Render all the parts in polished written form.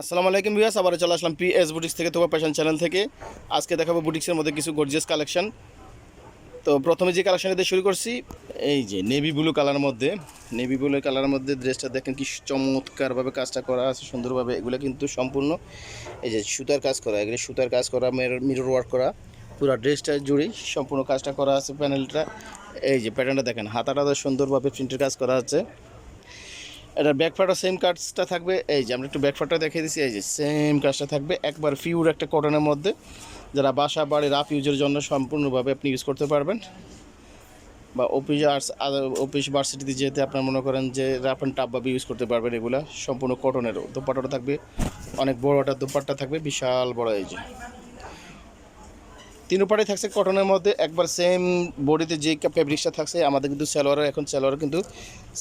আসসালামু আলাইকুম ভিউয়ার্স, আবার চলে আসলাম পিএস বুটিক্স থেকে, তোমার ফ্যাশন চ্যানেল থেকে। আজকে দেখাবো বুটিক্সের মধ্যে কিছু গর্জিয়াস কালেকশন। তো প্রথমে যে কালেকশন দিয়ে শুরু করছি, এই যে নেভি ব্লু কালারের মধ্যে ড্রেসটা দেখেন কি চমৎকারভাবে কাজটা করা আছে, সুন্দরভাবে। এগুলো কিন্তু সম্পূর্ণ এই যে সুতার কাজ করা, এগুলো সুতার কাজ করা, মিরর ওয়ার্ক করা, পুরো ড্রেসটা জুড়েই সম্পূর্ণ কাজটা করা আছে। প্যানেলটা এই যে প্যাটার্নটা দেখেন, হাতাটা সুন্দরভাবে প্রিন্টের কাজ করা আছে। এটা ব্যাকপার্টও সেম কাজটা থাকবে। এই যে আমরা একটু ব্যাকপার্টটা দেখিয়ে দিচ্ছি, এই যে সেম কাজটা থাকবে, একবার পিওর একটা কটনের মধ্যে, যারা বাসা বাড়ি রাফ ইউজের জন্য সম্পূর্ণভাবে আপনি ইউজ করতে পারবেন। বা অফিস ভার্সিটিতে যেতে আপনার মনে করেন যে রাফ অ্যান্ড টাফভাবে ইউজ করতে পারবেন। এগুলা সম্পূর্ণ কটনেরও। দোপাট্টাটা থাকবে অনেক বড়, একটা দোপাট্টা থাকবে বিশাল বড়। এই যে তিন উপারে থাকছে কটনের মধ্যে, একবার সেম বডিতে যে ফেব্রিক্সটা থাকছে আমাদের কিন্তু সালোয়ার কিন্তু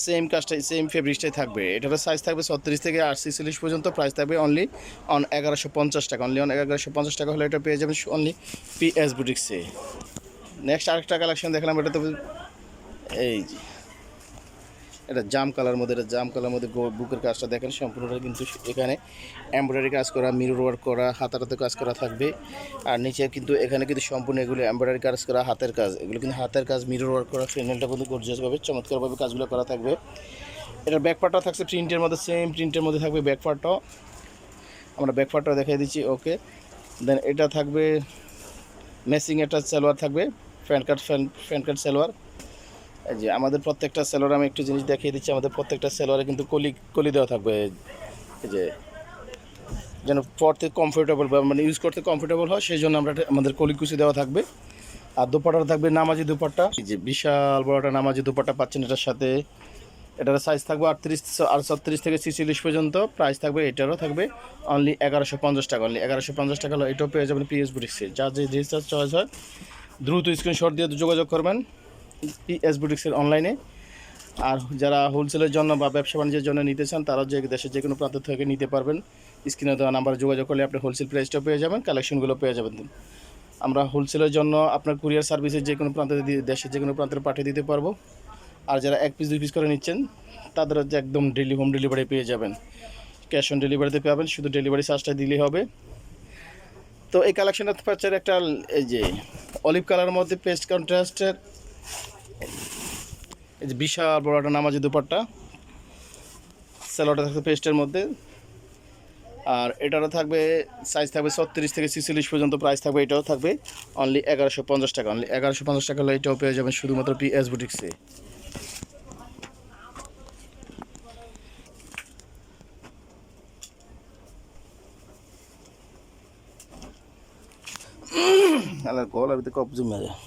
সেম কাজটাই, সেম ফেব্রিক্সটাই থাকবে। এটার সাইজ থাকবে 36 থেকে 46 পর্যন্ত। প্রাইস থাকবে অনলি অন 1150 টাকা। অনলি অন 1150 টাকা হলে এটা পেয়ে যাবেন অনলি পিএস বুটিক্সে। নেক্সট আরেকটা কালেকশন দেখলাম, এটা তো এই যে এটা জাম কালার মধ্যে, বুকের কাজটা দেখেন সম্পূর্ণটা কিন্তু এখানে এমব্রয়ডারি কাজ করা, মিরর ওয়ার্ক করা, হাতাতে কাজ করা থাকবে। আর নিচে কিন্তু এখানে কিন্তু সম্পূর্ণ এগুলো এমব্রয়ডারি কাজ করা, হাতের কাজ, এগুলো কিন্তু হাতের কাজ, মিরর ওয়ার্ক করা। ফ্যানেলটা কিন্তু গর্জিয়াসভাবে চমৎকারভাবে কাজগুলো করা থাকবে। এটার ব্যাকপার্টটা থাকছে প্রিন্টের মধ্যে, সেম প্রিন্টের মধ্যে থাকবে ব্যাকপার্টটাও। আমরা ব্যাকপার্টটাও দেখিয়ে দিচ্ছি। ওকে, দেন এটা থাকবে ম্যাচিং একটা সালোয়ার থাকবে, ফ্যান কাট সালোয়ার। এই যে আমাদের প্রত্যেকটা সেলোয়ার, আমি একটু জিনিস দেখিয়ে দিচ্ছি, আমাদের প্রত্যেকটা সেলোয়ারে কিন্তু কলি দেওয়া থাকবে। এই যে যেন পরতে কমফোর্টেবল বা মানে ইউজ করতে কমফোর্টেবল হয়, সেই জন্য আমাদের কলিকুচি দেওয়া থাকবে। আর দুপাট্টা থাকবে নামাজি দুপাট্টা। এই যে বিশাল বড়টা নামাজি দুপাট্টা পাচ্ছেন এটার সাথে। এটার সাইজ থাকবে 36 থেকে 46 পর্যন্ত। প্রাইস থাকবে এটারও থাকবে অনলি 1150 টাকা। অনলি 1150 টাকা হলো এটাও পেয়ে যাবেন পিএস বুটিক্সে। যা যে ড্রেসটা চয়েস হয় দ্রুত স্ক্রিনশট দিয়ে যোগাযোগ করবেন পিএস বুটিক্সের অনলাইনে। আর যারা হোলসেলের জন্য বা ব্যবসা বাণিজ্যের জন্য নিতে চান, তারা যে দেশের যে কোনো প্রান্ত থেকে নিতে পারবেন। স্ক্রিনে দেওয়া নাম্বারে যোগাযোগ করলে আপনি হোলসেল প্রাইসটা পেয়ে যাবেন, কালেকশনগুলো পেয়ে যাবেন। আমরা হোলসেলের জন্য আপনার কুরিয়ার সার্ভিসে যে কোনো প্রান্তে দেশের যে কোনো প্রান্তে পাঠিয়ে দিতে পারবো। আর যারা 1 পিস 2 পিস করে নিচ্ছেন, তাদের হচ্ছে একদম হোম ডেলিভারি পেয়ে যাবেন। ক্যাশ অন ডেলিভারিতে পাবেন, শুধু ডেলিভারি চার্জটা দিলেই হবে। তো এই কালেকশনটা পাচ্ছেন একটা এই যে অলিভ কালারের মধ্যে পেস্ট কন্ট্রাস্টের, এই যে বিশাল বড় একটা নামাজি দুপাট্টা, স্যালোয়ারটা থাকবে পেস্টের মধ্যে। আর এটারও থাকবে সাইজ থাকবে 36 থেকে 46 পর্যন্ত। প্রাইস থাকবে এটাও থাকবে অনলি 1150 টাকা। অনলি 1150 টাকা হলে এটাও পেয়ে যাবেন শুধুমাত্র পিএস বুটিক্সে। আলার গলার ভিতরে কপ জমে যায়।